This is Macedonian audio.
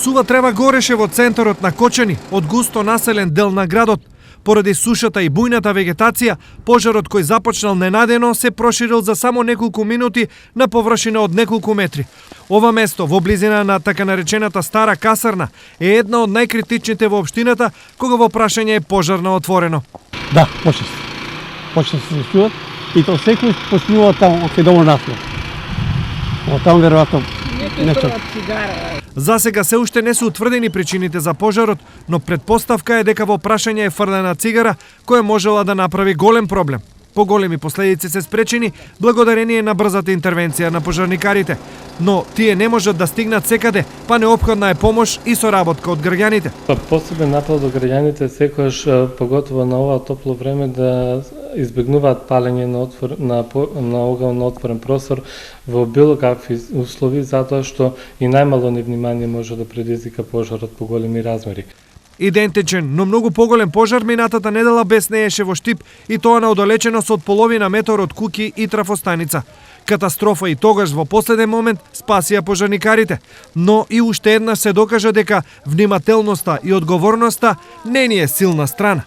Сува трева гореше во центарот на Кочани, од густо населен дел на градот. Поради сушата и бујната вегетација, пожарот кој започнал ненадено се проширил за само неколку минути на површина од неколку метри. Ова место, во близина на така наречената Стара касарна, е една од најкритичните во општината, кога во прашање е пожарно отворено. Да, почти се чуват и то секој почнува таму, кај долу нафла. Од таму веројатно нешто. За сега се уште не се утврдени причините за пожарот, но предпоставка е дека во прашање е фрлена цигара, која можела да направи голем проблем. Поголеми последици се спречени благодарение на брзата интервенција на пожарникарите. Но тие не можат да стигнат секаде, па неопходна е помош и соработка од граѓаните. Посебен апел до граѓаните секогаш, поготово на ова топло време, да избегнуваат палење на оган на отворен простор во било какви услови, затоа што и најмало невнимание може да предизвика пожарот по големи размери. Идентичен, но многу поголем пожар минатата недела беснееше во Штип и тоа на оддалеченост од половина метар од куќи и трафостаница. Катастрофа и тогаш во последен момент спасија пожарникарите, но и уште еднаш се докажа дека внимателноста и одговорноста не ни е силна страна.